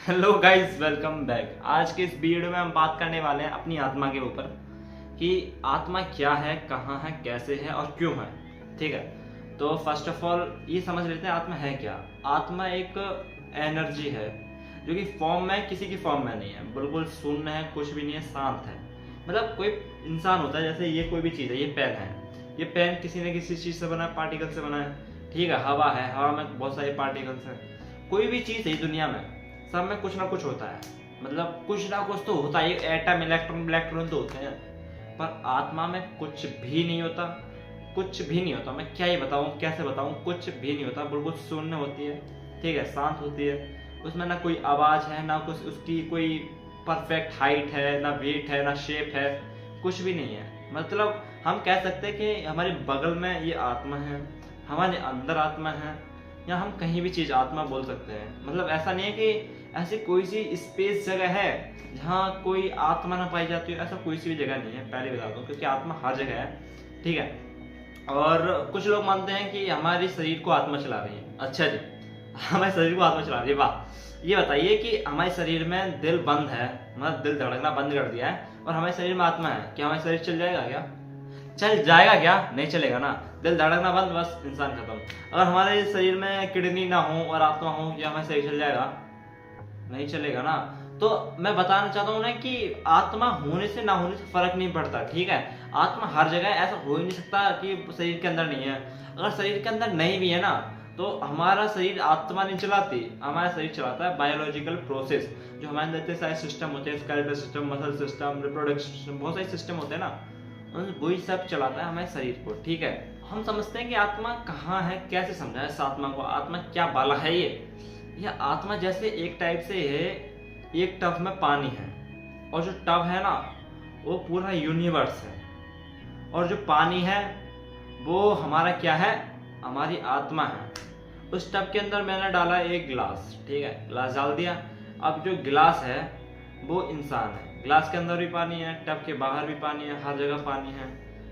Hello guys, welcome back. आज के इस वीडियो में हम बात करने वाले हैं अपनी आत्मा के ऊपर कि आत्मा क्या है, कहाँ है, कैसे है और क्यों है। ठीक है, तो फर्स्ट ऑफ ऑल ये समझ लेते हैं आत्मा है क्या। आत्मा एक एनर्जी है जो कि फॉर्म में, किसी की फॉर्म में नहीं है, बिल्कुल शून्य है, कुछ भी नहीं है, शांत है। मतलब कोई इंसान होता है, जैसे ये कोई भी चीज़ है, ये पेन है, ये पेन किसी न किसी चीज़ से बना है, पार्टिकल से बना है। ठीक है, हवा है, हवा में बहुत सारे पार्टिकल्स हैं। कोई भी चीज़ है दुनिया में, सब में कुछ ना कुछ होता है। मतलब कुछ ना कुछ तो होता है, एटम, इलेक्ट्रॉन, इलेक्ट्रॉन तो होते हैं। पर आत्मा में कुछ भी नहीं होता, कुछ भी नहीं होता। मैं क्या ही बताऊं, कैसे बताऊं, कुछ भी नहीं होता। बिल्कुल शून्य होती है, ठीक है, शांत होती है। उसमें ना कोई आवाज है, ना कुछ उसकी कोई परफेक्ट हाइट है, ना वेट है, ना शेप है, कुछ भी नहीं है। मतलब हम कह सकते हैं कि हमारे बगल में ये आत्मा है, हमारे अंदर आत्मा है, या हम कहीं भी चीज आत्मा बोल सकते हैं। मतलब ऐसा नहीं है कि ऐसी कोई सी स्पेस जगह है जहाँ कोई आत्मा ना पाई जाती हो, ऐसा कोई सी भी जगह नहीं है, पहले बता दूं, क्योंकि आत्मा हर जगह है। ठीक है, और कुछ लोग मानते हैं कि हमारे शरीर को आत्मा चला रही है। अच्छा जी, हमारे शरीर को आत्मा चला रही है, वाह। ये बताइए कि हमारे शरीर में दिल बंद है, मतलब दिल धड़कना बंद कर दिया है, और हमारे शरीर में आत्मा है, क्या हमारे शरीर चल जाएगा क्या? चल जाएगा क्या? नहीं चलेगा ना। दिल धड़कना बंद, बस इंसान खत्म। अगर हमारे शरीर में किडनी ना हो और आत्मा हो, क्या हमारा शरीर चल जाएगा? नहीं चलेगा ना। तो मैं बताना चाहता हूँ ना कि आत्मा होने से ना होने से फर्क नहीं पड़ता। ठीक है, आत्मा हर जगह है, ऐसा हो ही नहीं सकता कि शरीर के अंदर नहीं है। अगर शरीर के अंदर नहीं भी है ना, तो हमारा शरीर आत्मा नहीं चलाती, हमारा शरीर चलाता है बायोलॉजिकल प्रोसेस। जो हमारे अंदर इतने सारे सिस्टम होते हैं, skeletal system, muscle system, reproduction system, बहुत सारे सिस्टम होते हैं ना, वही सब चलाता है हमारे शरीर को। ठीक है, हम समझते हैं कि आत्मा कहाँ है, कैसे समझाए इस आत्मा को, आत्मा क्या बाला है ये आत्मा जैसे एक टाइप से है, एक टब में पानी है, और जो टब है ना वो पूरा यूनिवर्स है, और जो पानी है वो हमारा क्या है, हमारी आत्मा है। उस टब के अंदर मैंने डाला एक गिलास, ठीक है, गिलास डाल दिया। अब जो गिलास है वो इंसान है, गिलास के अंदर भी पानी है, टब के बाहर भी पानी है, हर जगह पानी है।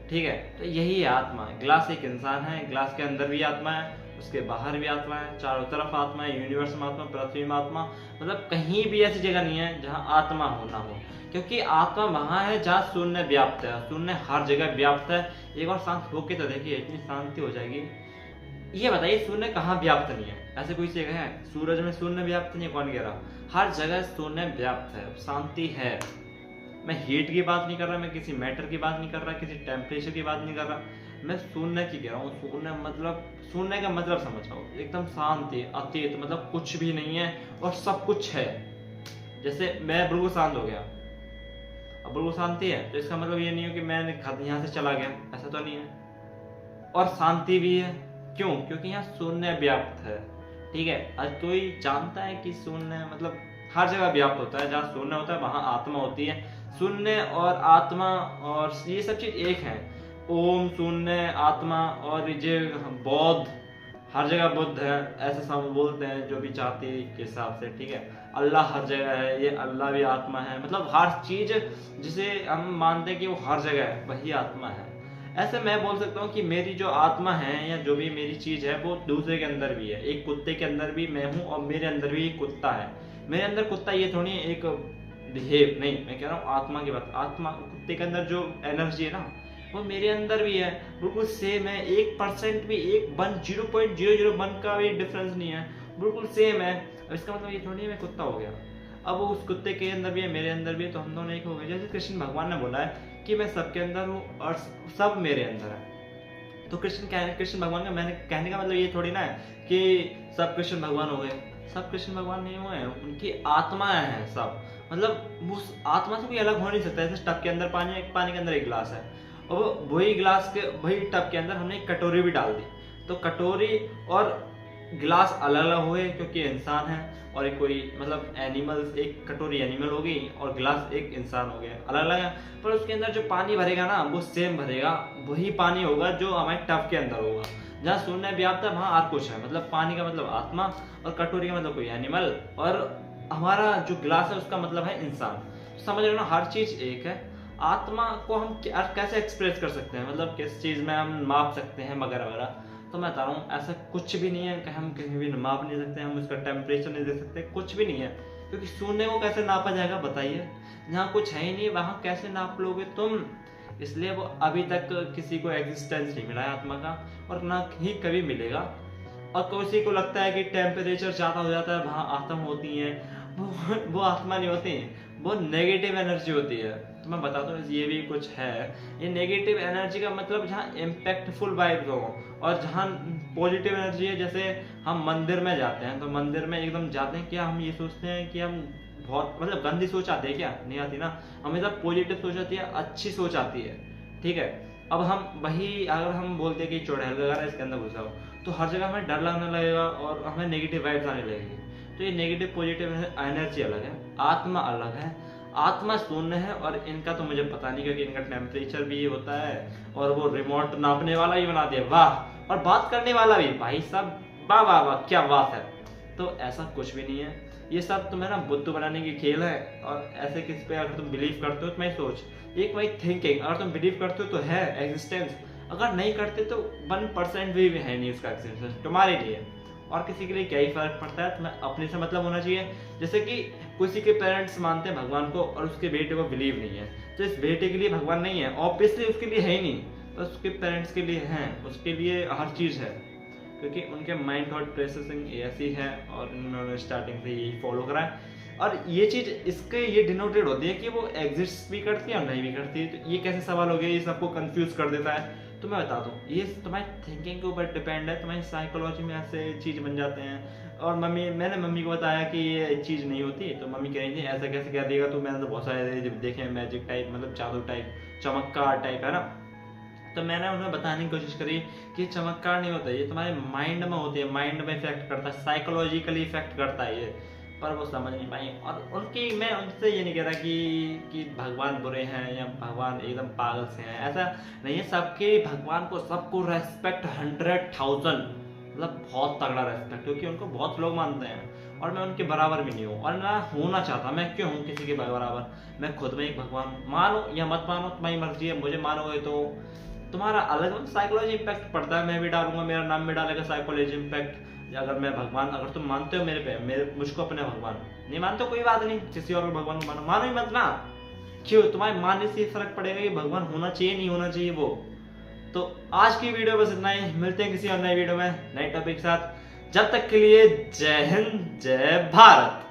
ठीक है, तो यही है आत्मा। गिलास एक इंसान है, गिलास के अंदर भी आत्मा है, उसके बाहर भी आत्मा है, चारों तरफ आत्मा है, यूनिवर्स में आत्मा, पृथ्वी में आत्मा। मतलब कहीं भी ऐसी जगह नहीं है जहाँ आत्मा हो ना हो, क्योंकि आत्मा वहां है जहाँ शून्य व्याप्त है। शून्य हर जगह व्याप्त है। एक बार शांत होके तो देखिए, इतनी शांति हो जाएगी। ये बताइए, शून्य कहाँ व्याप्त नहीं है? ऐसे कोई जगह है? सूरज में शून्य व्याप्त नहीं है, कौन कह रहा? हर जगह शून्य व्याप्त है, शांति है। मैं हीट की बात नहीं कर रहा, मैं किसी मैटर की बात नहीं कर रहा, किसी टेम्परेचर की बात नहीं कर रहा, मैं शून्य की कह रहा हूँ। शून्य मतलब, शून्य का मतलब समझाओ, एकदम शांति, अतीत, मतलब कुछ भी नहीं है और सब कुछ है। जैसे मैं बिल्कुल शांत हो गया, अब बिल्कुल शांति है, तो इसका मतलब ये नहीं है कि मैं यहाँ से चला गया, ऐसा तो नहीं है। और शांति भी है, क्यों? क्योंकि यहाँ शून्य व्याप्त है। ठीक है, आज कोई जानता है कि शून्य मतलब हर जगह व्याप्त होता है, जहाँ शून्य होता है वहां आत्मा होती है। शून्य और आत्मा और ये सब चीज एक है। ओम, शून्य, आत्मा, और ये बौद्ध, हर जगह बुद्ध है, ऐसे सब बोलते हैं जो भी चाहते के हिसाब से। ठीक है, अल्लाह हर जगह है, ये अल्लाह भी आत्मा है। मतलब हर चीज जिसे हम मानते हैं कि वो हर जगह है, वही आत्मा है। ऐसे मैं बोल सकता हूँ कि मेरी जो आत्मा है या जो भी मेरी चीज है वो दूसरे के अंदर भी है। एक कुत्ते के अंदर भी मैं हूँ, और मेरे अंदर भी एक कुत्ता है। मेरे अंदर कुत्ता ये थोड़ी एक बिहेव नहीं, मैं कह रहा हूँ आत्मा की बात। आत्मा, कुत्ते के अंदर जो एनर्जी है ना, वो मेरे अंदर भी है, बिल्कुल सेम है। 1% भी, एक 0.001 का भी डिफरेंस नहीं है, बिल्कुल सेम है। अब इसका मतलब ये थोड़ी मैं कुत्ता हो गया। अब वो उस कुत्ते के अंदर भी है, मेरे अंदर भी है, तो हम दोनों एक हो गए। जैसे कृष्ण भगवान ने बोला है कि मैं सबके अंदर हूँ और सब मेरे अंदर है। तो कृष्ण भगवान का मैंने कहने का मतलब ये थोड़ी ना है कि सब कृष्ण भगवान हो गए। सब कृष्ण भगवान नहीं हुए, उनकी आत्माएं हैं सब। मतलब उस आत्मा से कोई अलग हो नहीं सकता। जैसे टब के अंदर पानी है, पानी के अंदर एक गिलास है, और वही गिलास के, वही टब के अंदर हमने एक कटोरी भी डाल दी, तो कटोरी और गिलास अलग अलग हुए, क्योंकि इंसान है। और एक कोई मतलब एनिमल, एक कटोरी एनिमल हो गई और गिलास एक इंसान हो गया, अलग अलग है। पर उसके अंदर जो पानी भरेगा ना, वो सेम भरेगा, वही पानी होगा जो हमारे टब के अंदर होगा। जहाँ शून्य व्याप्त है वहां और कुछ है। मतलब पानी का मतलब आत्मा, और कटोरी का मतलब कोई एनिमल, और हमारा जो गिलास है उसका मतलब है इंसान। समझ रहे हो ना, हर चीज एक है। आत्मा को हम कैसे एक्सप्रेस कर सकते हैं, मतलब किस चीज में हम माप सकते हैं वगैरह वगैरह, तो मैं बता रहा हूँ ऐसा कुछ भी नहीं है कि हम कहीं भी माप नहीं सकते, हम उसका टेम्परेचर नहीं दे सकते, कुछ भी नहीं है। क्योंकि शून्य को कैसे नापा जाएगा बताइए, जहाँ कुछ है ही नहीं वहां कैसे नाप लोगे तुम। इसलिए वो अभी तक किसी को एग्जिस्टेंस नहीं मिला है आत्मा का, और ना ही कभी मिलेगा। और किसी को लगता है कि टेम्परेचर ज्यादा हो जाता है वहां आत्मा होती है, वो आत्मा नहीं होती, वो नेगेटिव एनर्जी होती है। तो मैं बताता हूँ ये भी कुछ है। ये नेगेटिव एनर्जी का मतलब जहाँ इम्पैक्टफुल वाइब्स हो, और जहाँ पॉजिटिव एनर्जी है, जैसे हम मंदिर में जाते हैं तो मंदिर में एकदम जाते हैं, क्या हम ये सोचते हैं कि हम बहुत मतलब गंदी सोच आती है, क्या नहीं आती ना, हमेशा पॉजिटिव सोच आती है, अच्छी सोच आती है, ठीक है। अब हम वही अगर हम बोलते हैं कि चुड़ैल वगैरह इसके अंदर घुसा हो, तो हर जगह हमें डर लगने लगेगा और हमें नेगेटिव वाइब्स आने लगेगी। तो ये नेगेटिव पॉजिटिव एनर्जी अलग है, आत्मा अलग है। आत्मा शून्य है, और इनका तो मुझे पता नहीं, क्योंकि इनका टेम्परेचर भी होता है और वो रिमोट नापने वाला भी बना दिया, वाह, और बात करने वाला भी, भाई साहब वाह वाह वाह क्या बात है। तो ऐसा कुछ भी नहीं है, ये सब तुम्हें ना बुद्धू बनाने की खेल है। और ऐसे किस पे अगर तुम बिलीव करते हो तो मैं सोच, एक वही थिंकिंग, अगर तुम बिलीव करते हो तो है एग्जिस्टेंस, अगर नहीं करते तो 1% भी है नहीं उसका एग्जिस्टेंस तुम्हारे लिए। और किसी के लिए क्या ही फर्क पड़ता है, तुम्हें अपने से मतलब होना चाहिए। जैसे कि किसी के पेरेंट्स मानते हैं भगवान को और उसके बेटे को बिलीव नहीं है, तो इस बेटे के लिए भगवान नहीं है, ऑब्वियसली उसके लिए है ही नहीं, तो उसके पेरेंट्स के लिए हैं, उसके लिए हर चीज़ है, क्योंकि उनके माइंड थॉट प्रोसेसिंग ऐसी है और उन्होंने स्टार्टिंग से यही फॉलो करा है। और ये चीज़ इसके ये डिनोटेड होती है कि वो एग्जिस्ट भी करती है और नहीं भी करती है। तो ये कैसे सवाल हो गया, ये सबको कंफ्यूज कर देता है। तो मैं बता दूँ, ये तुम्हारी थिंकिंग के ऊपर डिपेंड है, तुम्हारी साइकोलॉजी में ऐसे चीज़ बन जाते हैं। और मैंने मम्मी को बताया कि ये चीज़ नहीं होती, तो मम्मी कह रही थी ऐसा कैसे कह देगा, तो मैंने तो बहुत सारे देखे मैजिक टाइप, मतलब जादू टाइप, चमत्कार टाइप, है ना। तो मैंने उन्हें बताने की कोशिश करी कि चमत्कार नहीं होता, ये तुम्हारे माइंड में होती है, माइंड में इफेक्ट करता है, साइकोलॉजिकली इफेक्ट करता है ये। पर वो समझ नहीं पाई। और मैं उनसे ये नहीं कह रहा कि भगवान बुरे हैं या भगवान एकदम पागल से हैं, ऐसा नहीं है। सबके भगवान को सबको रेस्पेक्ट 100,000, मतलब बहुत तगड़ा रेस्पेक्ट, क्योंकि उनको बहुत लोग मानते हैं और मैं उनके बराबर भी नहीं हूँ और ना होना चाहता। मैं क्यों हूँ किसी के बराबर, मैं खुद में एक भगवान, मानो या मत मानो तुम्हारी मर्जी है। मुझे मानोगे तो तुम्हारा अलग साइकोलॉजी इम्पैक्ट पड़ता है, मैं भी डालूंगा, मेरा नाम भी डालेगा साइकोलॉजी इम्पैक्ट। अगर मैं भगवान, अगर तुम मानते हो मेरे मुझको अपने भगवान, नहीं मानते हो कोई बात नहीं, किसी और भगवान को मानो ही मत ना, क्यों, तुम्हारे मानने से फर्क पड़ेगा कि भगवान होना चाहिए नहीं होना चाहिए वो। तो आज की वीडियो बस इतना ही, मिलते हैं किसी और नई वीडियो में नए टॉपिक के साथ। जब तक के लिए जय हिंद, जय भारत।